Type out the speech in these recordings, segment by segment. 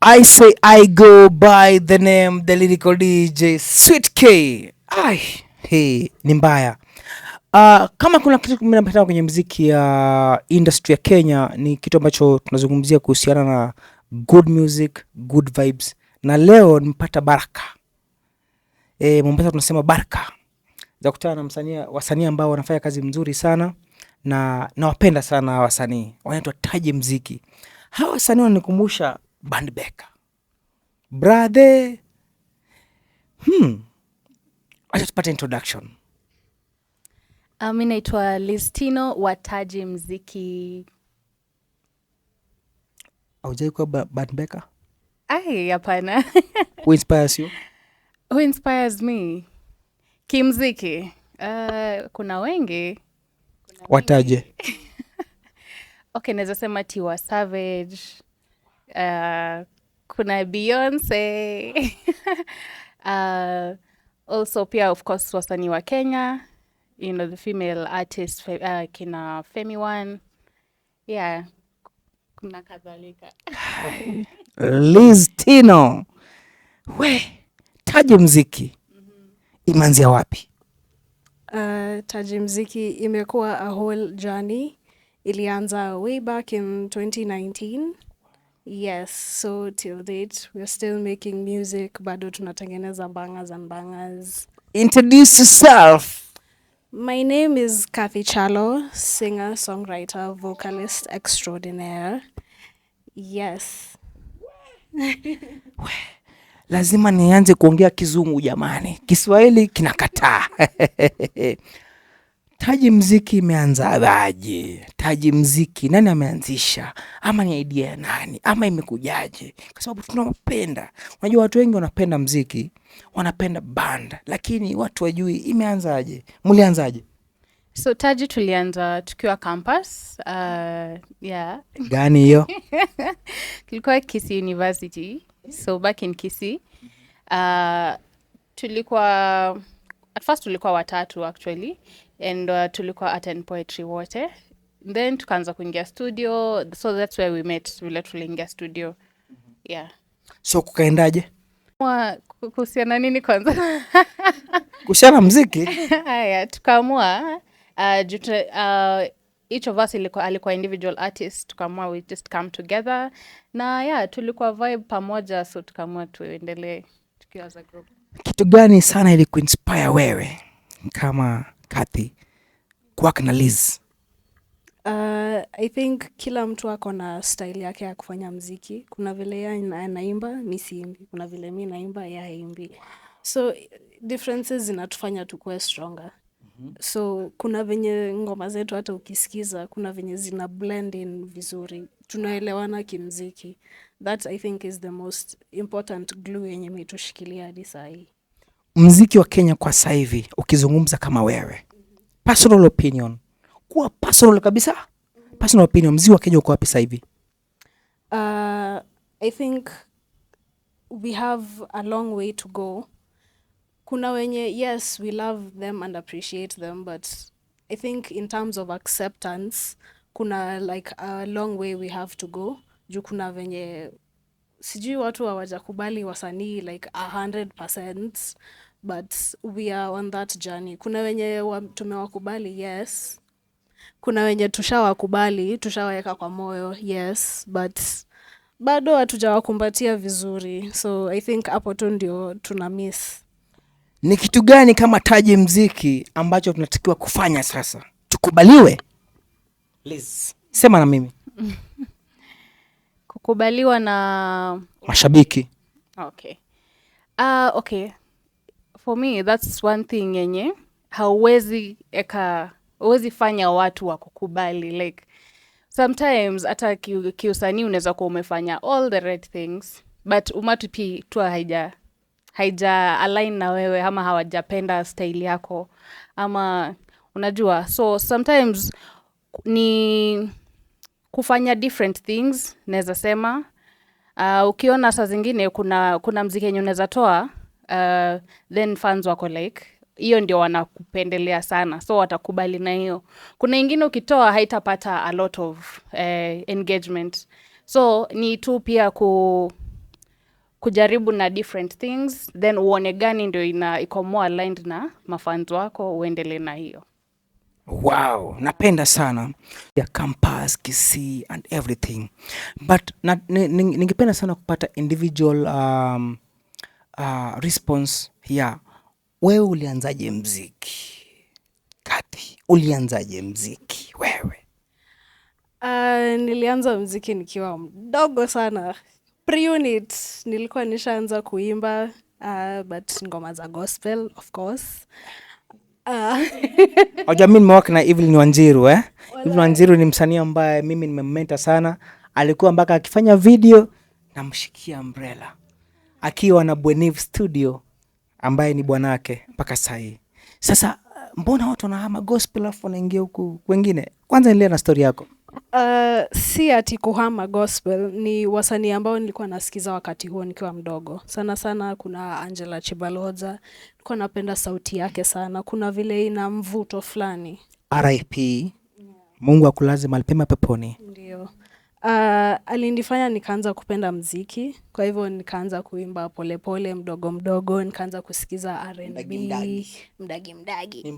I say I go by the name the lyrical DJ Sweet K. Ai, hey, ni mbaya. Kama kuna kitu mimi napenda kwenye muziki ya industry ya Kenya ni kitu ambacho tunazungumzia kuhusiana na good music, good vibes. Na leo nimepata baraka. Mombasa tunasema baraka. Za kutana na wasanii ambao wanafanya kazi mzuri sana na nawapenda sana wasanii. Wanaitwa Taji Mziki. Hawa wasanii wananikumbusha Band Beka. Brother. Acha tupate introduction. Mimi naitwa Listino wa Taji Mziki. Haujai kuwa Band Beka? Hapana. Who inspires you? Who inspires me? Kimziki. Kuna wengi. Wataje? Okay, naweza sema Tiwa Savage. Kuna Beyonce. Also pia of course wasanii wa Kenya. You know, the female artist, kina Femi One. Yeah. Kuna kadhalika. Liz Tino. Taji Mziki. Imeanzia wapi? Taji Mziki imekuwa a whole journey. Ilianza way back in 2019. Yes, so till date we're still making music. Bado tunatengeneza bangers and bangers. Introduce yourself. My name is Kathy Chalo, singer, songwriter, vocalist extraordinaire. Yes. Lazima nianze kuongea Kizungu jamani. Kiswahili kinakataa. Taji Mziki imeanza aje? Taji Mziki nani ameanzisha? Ama ni idea ya nani? Ama imekujaje? Kwa sababu tunawapenda. Unajua watu wengi wanapenda mziki, wanapenda band, lakini watu wajui imeanza aje? Mlianza aje? So Taji tulianza tukiwa campus. Yeah. Gani hiyo? Tulikuwa Kisii University. So back in Kisii. At first tulikuwa watatu actually. And tulikuwa art and poetry wote. Then tukaanza kuingia studio. So that's where we met. Vile tuliingia studio. Yeah. So kukaendaje? Kuhusiana nini kwanza? Kuhusiana mziki? Haya, tukaamua. Each of us alikuwa individual artist. Tukaamua we just come together. Na yeah, tulikuwa vibe pamoja. So tukaamua tuendelee tukiwa as a group. Kitu gani sana ili kuinspire wewe kama Kathy kuwaka na Liz? I think kila mtu ako na style yake ya kufanya mziki. Kuna vile yeye anaimba, mimi siimbi. Kuna vile mimi naimba, yeye haimbi. So differences zinatufanya tukue stronger. So kuna venye ngoma zetu hata ukisikiza, kuna venye zina blend in vizuri. Tunaelewana kimziki. That I think is the most important glue yenye imetushikilia hadi saa hii. Mziki wa Kenya kwa sasa hivi ukizungumza kama wewe, personal opinion, kuwa personal kabisa, personal opinion, mziki wa Kenya uko wapi sasa hivi? I think we have a long way to go. Kuna wenye, yes, we love them and appreciate them, but I think in terms of acceptance, kuna like a long way we have to go. Juu kuna venye, sijui watu hawajakubali wasanii like 100%, but we are on that journey. Kuna wenye tumewakubali, yes. Kuna wenye tushawakubali, tushawaweka kwa moyo, yes, but bado hatujawakumbatia vizuri. So I think hapo tu ndio tuna miss. Ni kitu gani kama Taji Mziki ambacho tunatakiwa kufanya sasa tukubaliwe? Liz, sema na mimi. Kukubaliwa na mashabiki. Okay. Okay. For me, that's one thing yenye hauwezi fanya watu wakukubali. Like sometimes hata kiusanii unaweza kuwa umefanya all the right things, but umatu tu haija align na wewe ama hawajapenda style yako ama unajua. So sometimes ni kufanya different things naweza sema. Ukiona saa zingine kuna mziki yenye unaweza toa, then fans wako like hiyo ndio wanakupendelea sana, so watakubali na hiyo. Kuna ingine ukitoa haitapata a lot of engagement, so ni tu pia kujaribu na different things, then uone gani ndio iko more aligned na mafans wako, uendelee na hiyo. Wow, napenda sana ya campus, Kisii and everything. But ningependa sana kupata individual response ya wewe ulianzaje mziki? Kathy, ulianzaje mziki wewe? Nilianza mziki nikiwa mdogo sana. Pre-unit nilikuwa nishaanza kuimba, but ngoma za gospel of course. Mimi nimewaka na Evelyn Wanjiru Evelyn Wanjiru ni msanii ambaye mimi nimemmenta sana. Alikuwa mpaka akifanya video namshikia umbrella. Akiwa na Bweniv Studio ambaye ni bwanake mpaka sasa hivi. Sasa mbona watu wanahama gospel afu wanaingia huku wengine? Kwanza endelea na story yako. Si ati kuhama gospel, ni wasanii ambao nilikuwa nasikiza wakati huo nikiwa mdogo. Sana sana kuna Angela Chibalonza, nilikuwa napenda sauti yake sana. Kuna vile ina mvuto fulani. RIP, Mungu akulaze mahali pema peponi. Ndio. Alinifanya nikaanza kupenda mziki, kwa hivyo nikaanza kuimba polepole mdogo mdogo, nikaanza kusikiza R&B, mdagi.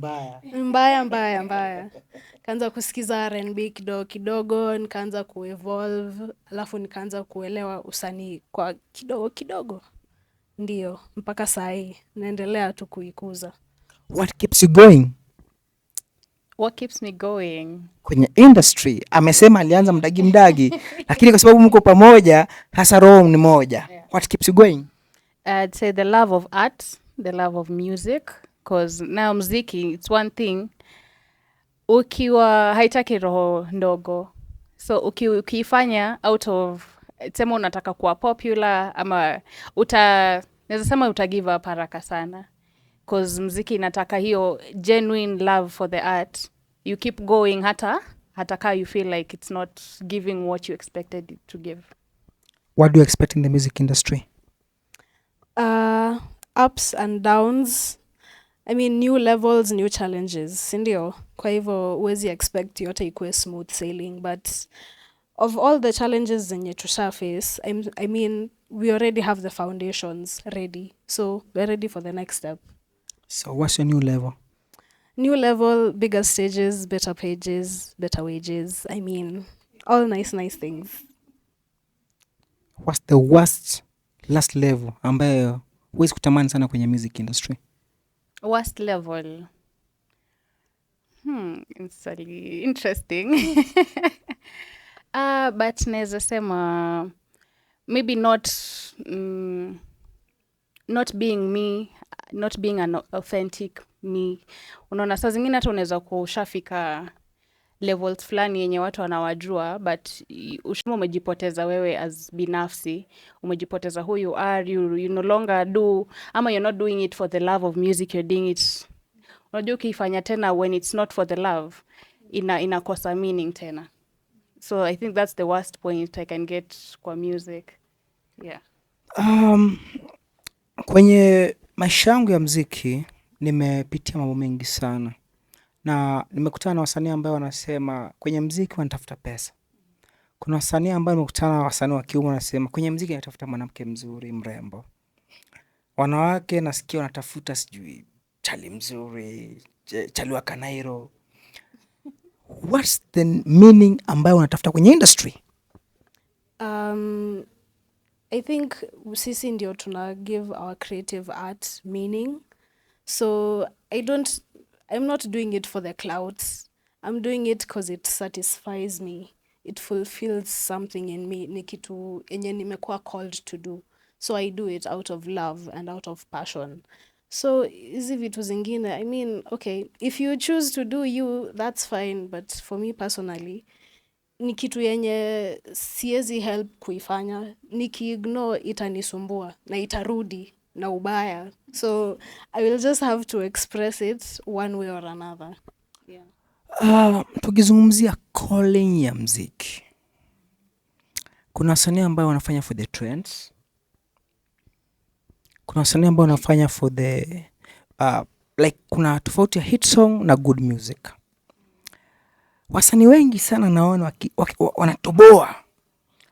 Mbaya. Nikaanza kusikiza R&B kidogo, nikaanza kuevolve, alafu nikaanza kuelewa usanii kwa kidogo. Ndio, mpaka saa hii naendelea tu kuikuza. What keeps you going? What keeps me going? Kwenye industry, amesema alianza mdagi, lakini kwa sababu mko pamoja, hasa roho ni moja. Yeah. What keeps you going? I'd say the love of art, the love of music, because now mziki, it's one thing, ukiwa haitaki roho ndogo. So ukiifanya out of, sema unataka kuwa popular, ama naweza sema utagive up haraka sana. Because mziki inataka hiyo genuine love for the art. You keep going hata ka you feel like it's not giving what you expected it to give. What do you expect in the music industry? Ups and downs. I mean, new levels, new challenges. Sindio? Kwa hivyo huwezi expect yote ikuwe smooth sailing, but of all the challenges zenye tusha face, I mean, we already have the foundations ready. So we're ready for the next step. So what's your new level? New level, bigger stages, better pages, better wages. I mean, all nice things. What's the worst last level ambayo huwezi kutamani sana kwenye music industry? Worst level? It's really interesting. But naweza sema maybe not being me, not being an authentic me. Unaona saa zingine hata unaweza kuwa ushafika levels fulani yenye watu wanawajua, but umejipoteza wewe as binafsi, umejipoteza who you are, you no longer do, ama you're not doing it for the love of music, you're doing it, unajua ukifanya tena when it's not for the love, inakosa meaning tena. So I think that's the worst point I can get kwa music. Yeah. Kwenye maisha yangu ya mziki nimepitia mambo mengi sana, na nimekutana na wasanii ambao wanasema kwenye mziki wanatafuta pesa. Kuna wasanii ambao nimekutana na wasanii wa kiume wanasema kwenye mziki wanatafuta mwanamke mzuri mrembo. Wanawake nasikia wanatafuta sijui chali mzuri, chali wa Kanairo. What's the meaning ambayo wanatafuta kwenye industry? I think sisi ndio tuna give our creative art meaning. So I'm not doing it for the clouds. I'm doing it because it satisfies me. It fulfills something in me. Ni kitu enye nimekuwa called to do. So I do it out of love and out of passion. So hizi vitu zingine, I mean, okay, if you choose to do you, that's fine. But for me personally, ni kitu yenye siezi help kuifanya. Niki-ignore itanisumbua na itarudi na ubaya. So I will just have to express it one way or another. Yeah. Tukizungumzia calling ya mziki, kuna wasanii ambao wanafanya for the trends, kuna wasanii ambao wanafanya for the like kuna tofauti ya hit song na good music. Wasanii wengi sana naona wanatoboa,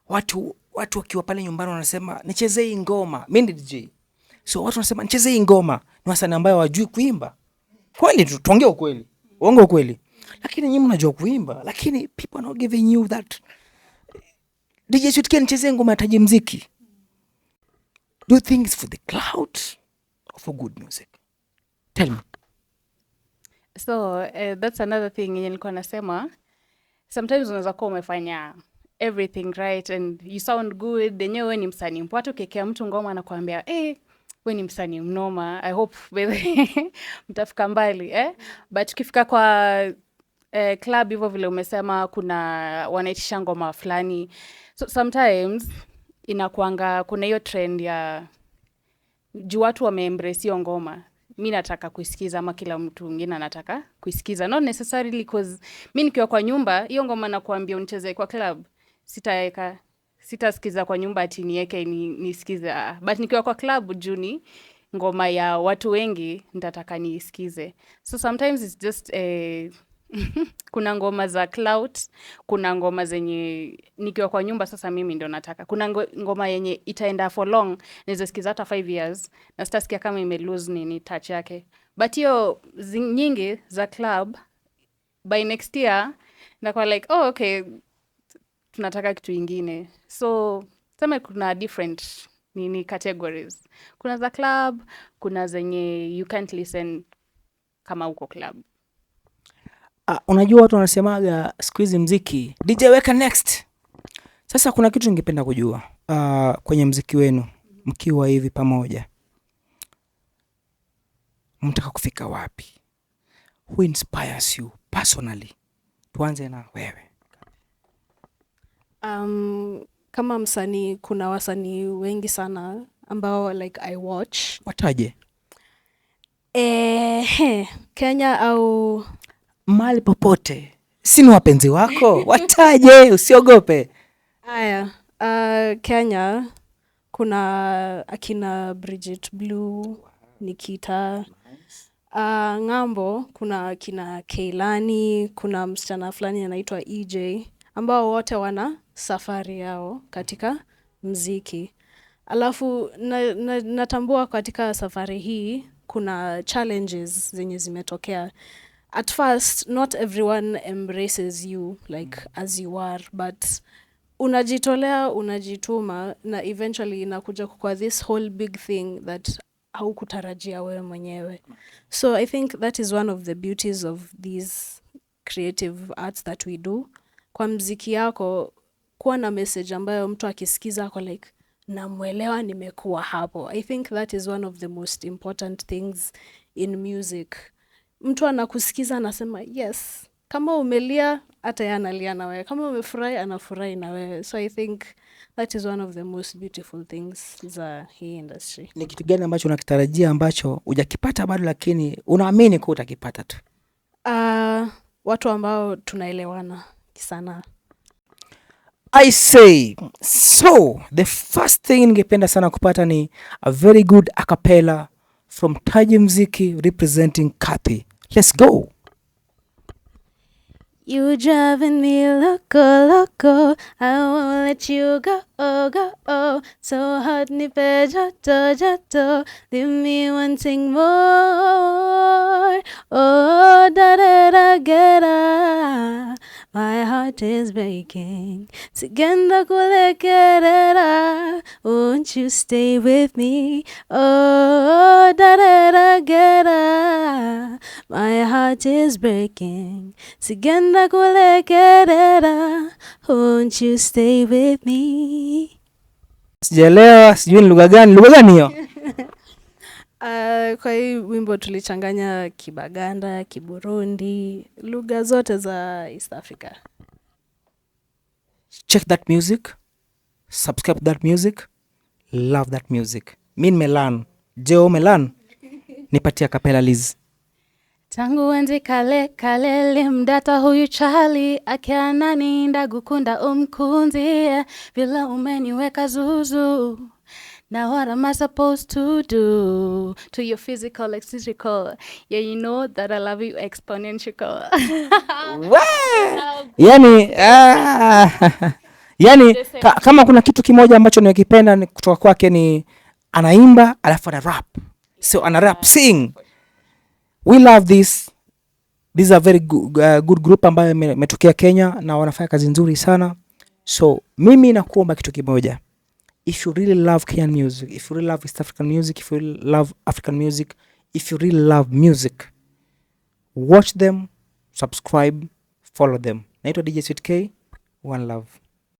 watu watu wakiwa pale nyumbani wanasema nichezee hii ngoma, mimi ni DJ. So watu wanasema nichezee hii ngoma, ni wasanii ambao hawajui kuimba. Kweli tuongee ukweli. Uongo ukweli. Lakini nyinyi mnajua kuimba, lakini people are not giving you that. DJ Sweet K nichezee ngoma ya Taji Mziki. Do you think it's for the clout or for good music? Tell me. So that's another thing yenye nilikuwa nasema. Sometimes unaweza kuwa umefanya everything right and you sound good, then wewe ni msanii mpwatu, ukekea mtu ngoma anakuambia wewe ni msanii mnoma, I hope mtafika mbali but ukifika kwa club hivyo vile umesema kuna wanaitisha ngoma fulani, so sometimes inakuanga kuna hiyo trend ya juu watu wameembrace hiyo ngoma, mi nataka kuisikiza ama kila mtu mwingine anataka kuisikiza, not necessarily because mi nikiwa kwa nyumba hiyo ngoma nakuambia unicheze kwa club sitasikiza kwa nyumba ati niweke nisikize, but nikiwa kwa club juni ngoma ya watu wengi nitataka niisikize. So sometimes it's just kuna ngoma za clout, kuna ngoma zenye nikiwa kwa nyumba sasa mimi ndo nataka, kuna ngoma yenye itaenda for long, naweza sikiza hata 5 years na sitasikia kama ime lose nini touch yake, but hiyo nyingi za club by next year nakuwa like okay tunataka kitu ingine. So sema kuna different nini categories, kuna za club, kuna zenye you can't listen kama uko club. Unajua watu wanasemaga siku hizi mziki DJ weka next. Sasa kuna kitu ningependa kujua kwenye mziki wenu mkiwa hivi pamoja, mtaka kufika wapi? Who inspires you personally? Tuanze na wewe. Kama msanii kuna wasanii wengi sana ambao like I watch. Wataje? Kenya au mahali popote, si ni wapenzi wako? Wataje, usiogope. Haya, Kenya kuna akina Bridget Blue, Nikita. Ngambo kuna akina Keilani, kuna msichana fulani anaitwa EJ, ambao wote wana safari yao katika mziki. Alafu natambua katika safari hii kuna challenges zenye zimetokea. At first, not everyone embraces you like as you are, but unajitolea, unajituma, na eventually inakuja kwa this whole big thing that haukutarajia wewe mwenyewe. So I think that is one of the beauties of these creative arts that we do. Kwa mziki yako, kuwa na message ambayo mtu akisikiza ako like, namuelewa, nimekuwa hapo. I think that is one of the most important things in music. Mtu anakusikiza anasema yes, kama umelia hata yeye analia na wewe, kama umefurahi anafurahi na wewe. So I think that is one of the most beautiful things za hii industry. Ni kitu gani ambacho unakitarajia ambacho hujakipata bado lakini unaamini kuwa utakipata tu? Watu ambao tunaelewana sana. I say, so the first thing ningependa sana kupata ni a very good a cappella from Taji Mziki representing Kathy. Let's go. You driving me loco, loco. I won't let you go, go. So hot, nipe joto, joto. Leave me wanting more. Oh, da-da-da-ga-da. My heart is breaking. Sigenda kulekerera. Won't you stay with me? Oh, da-da-da-ga-da. My heart is breaking. Sigenda kulekerera. Won't you stay with me? Sijaelewa, sijui ni lugha gani hiyo? Kwa hii wimbo tulichanganya Kibaganda, Kiburundi, lugha zote za East Africa. Check that music, subscribe that music, love that music. Min Melan, Jeo Melan, nipatia kapela Liz. Tangu enzi kale kalele mdata huyu Charlie akiana ninda gukunda umkunzie vila umeniweka zuzu. Now what am I supposed to do to your physical, electrical? Yeah, you know that I love you exponential. Yani, Yani The same. kama kuna kitu kimoja ambacho nimekipenda ni kutoka kwake ni anaimba alafu ana rap. So ana rap sing. We love this. These are very good group ambayo imetokea Kenya na wanafanya kazi nzuri sana. So mimi nakuomba kitu kimoja. If you really love Kenyan music, if you really love East African music, if you really love African music, if you really love music, watch them, subscribe, follow them. Naitwa DJ Sweet K. One love.